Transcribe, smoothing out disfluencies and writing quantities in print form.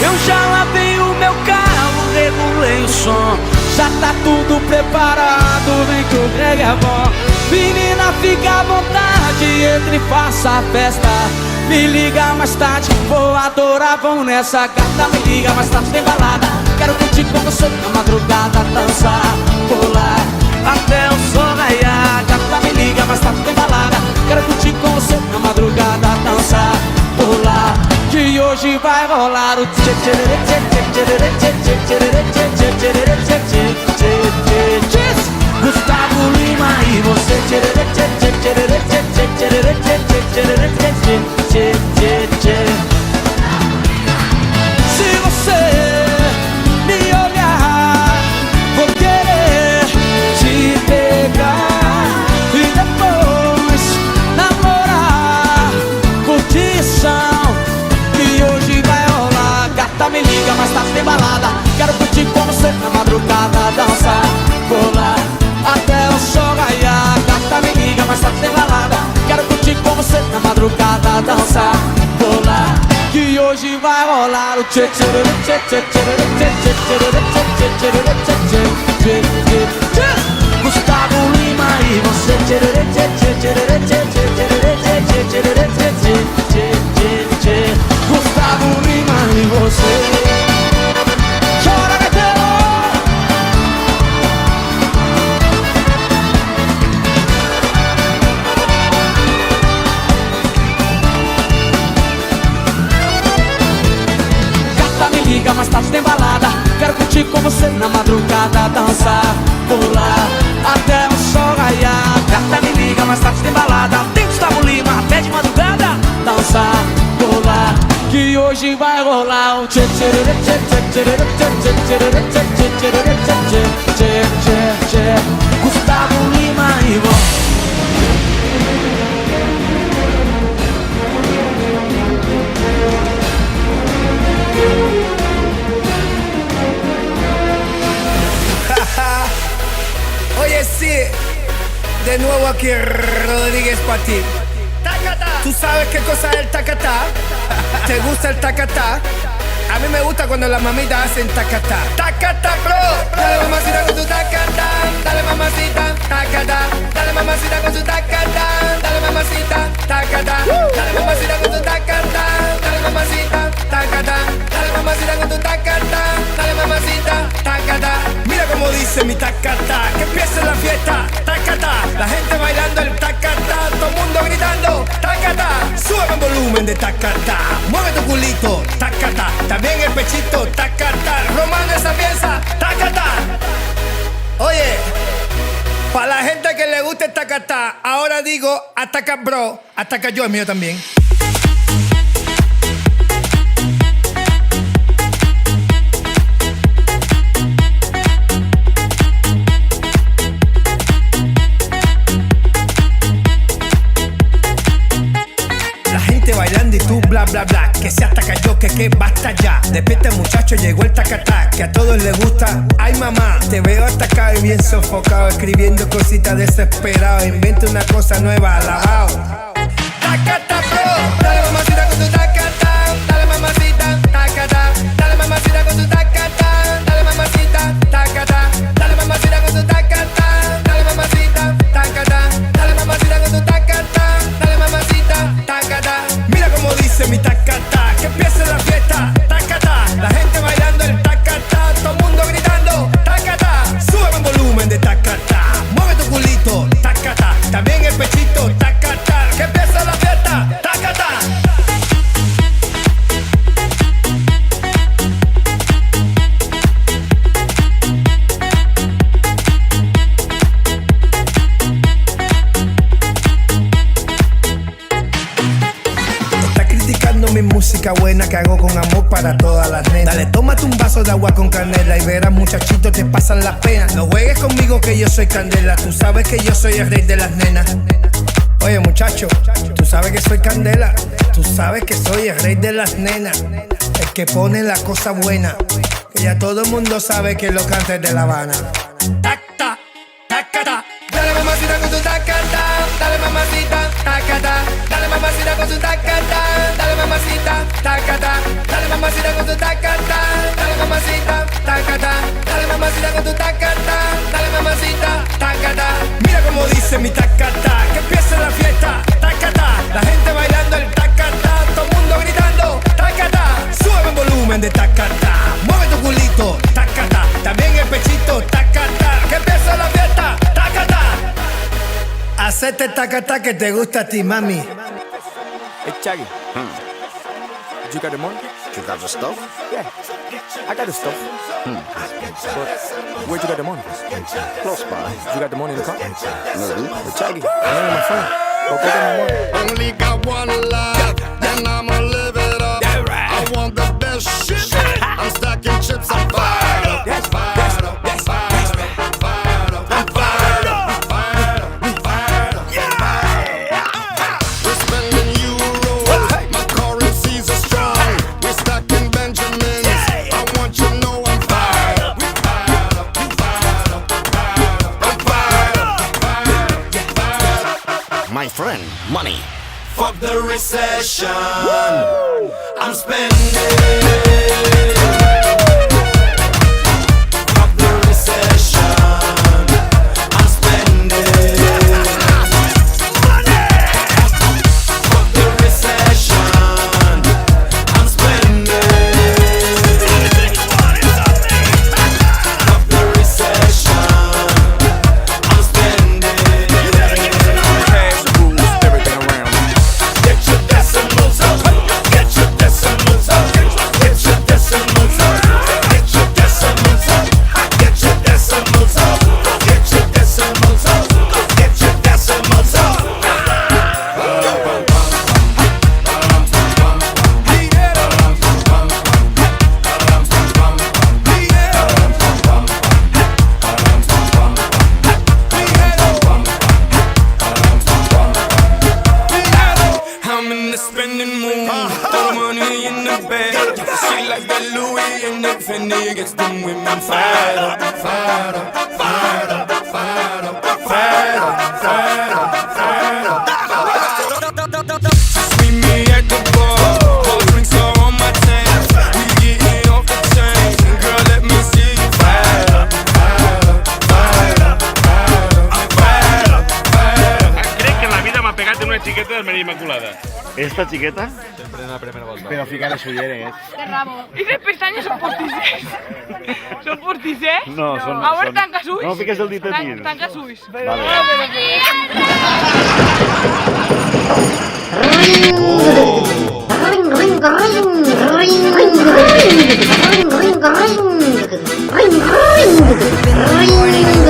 Eu já lavei o meu carro, regulei o som. Já tá tudo preparado, vem que o Greg é bom. Menina, fica à vontade, entre e faça a festa. Me liga mais tarde, vou adorar, vamos nessa gata. Me liga mais tarde, tem balada. Quero curtir com você na madrugada, dançar, pular até o sol raiar. Gata, me liga mais tarde, tem balada. Quero curtir com você na madrugada, dançar, pular, que hoje vai rolar o tchê tchê tchê tchê tchê tchê tchê tchê tchê tchê tchê tchê. Gustavo Lima e você tchê tchê tchê tchê tchê tchê tchê tchê tchê tchê tchê. Se você me olhar, vou querer te pegar e depois namorar, curtição, que hoje vai rolar. Gata, me liga, mais tarde tem balada. Quero curtir com você na madrugada, dançar, pular até o sol raiar. Gata, me liga, mais tarde tem balada. Quero curtir com você na madrugada, dançar, pular, que hoje vai rolar o tchê tchê tchê tchê tchê tchê tchê tchê tchê tchê. Gustavo Lima e você tchê tchê tchê tchê tchê tchê tchê tchê tchê. Gustavo Lima e você. Chora, gaiteiro! Gata, me liga, mais tarde tem balada. Quero curtir com você na madrugada, dançar, pular até o sol raiar. Gata, me liga, mais tarde tem balada. Tem Gustavo Lima até de madrugada, dançar, pular, que hoje vai rolar o tchê tchê tchê tchê tchê tchê tchê tchê tchê tchê. Gustavo Lima e você. Oye, sí, de nuevo aquí Rodríguez pa' ti. ¿Tú sabes qué cosa es el tacatá? ¿Te gusta el tacatá? A mí me gusta cuando las mamitas hacen tacatá. Tacatá, bro. Dale mamacita con tu tacatá. Dale mamacita, tacatá. Dale mamacita con tu tacatá. Dale mamacita, tacatá. Dale mamacita con tu tacatá. Dale mamacita, tacatá. Dale mamacita con tu tacatá. Dale mamacita, tacatá. Mira cómo dice mi tacatá. Que empiece la fiesta, tacatá. La gente bailando el tacatá. Todo el mundo gritando, tacatá. Sube el volumen de tacatá. Mueve tu culito, tacatá. También el pechito, tacatá. Romano esa pieza, tacatá. Oye, para la gente que le gusta el tacatá, ahora digo, ataca bro, ataca yo, el mío también. Bailando y tú bla bla bla, que se ataca yo, que basta ya. Despierta muchacho, llegó el tacatá, que a todos les gusta. Ay mamá, te veo atacado y bien sofocado, escribiendo cositas desesperado. Inventa una cosa nueva, alabao. Tacatá bro, dale mamacita con tu tacatá. Dale mamacita, tacatá. Dale mamacita con tu tacatá. Dale mamacita, tacatá. Dale mamacita con tu tacatá. Dale mamacita, tacatá. Dale mamacita con tu tacatá. Dale mamacita, tacatá. Mira como dice mi tacatá, que empiece la fiesta, tacatá. La gente bailando el tacatá, todo el mundo gritando, tacatá. Sube el volumen de tacatá, mueve tu culito, tacatá. También el pechito, tacatá. Que empiece la fiesta, tacatá. música buena que hago con amor para todas las nenas. Dale, tómate un vaso de agua con canela y verás muchachitos te pasan las penas. No juegues conmigo que yo soy candela, tú sabes que yo soy el rey de las nenas. Oye muchacho, tú sabes que soy candela, tú sabes que soy el rey de las nenas, el que pone la cosa buena, que ya todo el mundo sabe que lo canta es de La Habana. Tacta, tacata, dale mamacita con tu tacata, dale mamacita, tacata, dale mamacita con tu tacata, dale mamacita, tacata, dale mamacita con tu tacata, dale mamacita, tacata, dale mamacita con tu tacata, dale mamacita, tacata. Mira como dice mi tacata, que empiece la fiesta, tacata, la gente bailando el tacata, todo el mundo gritando, tacata, sube el volumen de tacata, mueve tu culito, tacata, también el pechito, tacata, que empiece la fiesta, tacata. Hacete tacata que te gusta a ti, mami. Hey, Chaggy. You got the money? You got the stuff? Yeah, I got the stuff. But where'd you get the money? Close by. You got the money in the car? Maybe. Hey, Chaggy, I'm on my phone. Go get my money. Only got one life, and I'ma live it up. I want the best shit. I'm stacking chips, I'm fired up. Fired up, fired up, fired up, I'm fired up, fired up, fired up. We're spending euros, my currencies are strong. We're stacking Benjamins, I want you to know I'm fired up. Fired up, fired up, fired up, I'm fired up, fired up, fired up. My friend, money. Fuck the recession, I'm spending. Fuck the recession, I'm spending. Fuck the recession, I'm spending. Fuck the recession, I'm spending. Cash rules everything around me. Get your decimals up. Get your decimals up. Get your decimals up. Get your decimals up. Get your decimals up. Get your decimals up. Get your decimals up. I'm in the spending mood. Throw the money in the bag. She like that Louis and that Fendi gets them women fired up, fired up, fired up, fired up, fired up, fired up, fired up. Just meet me at the bar. Cold drinks are on my tank. We getting off the chain. Girl, let me see you fired up, fired up, fired up, fired up, I'm fired up, fired up. Crec que en la vida m'ha pegat una xiqueta de Maria Immaculada. ¿Esta chiqueta? Sempre en la primera volta. Pero fíjale su ulleres. Qué rabo. I les pestanyes són postisers. Són postisers? No, són... A veure, són- tanca ulls. No fiques el dit a dir. Tanca ulls. Vale. Ring, ring, ring, ring, ring, ring, ring, ring, ring, ring, ring, ring, ring,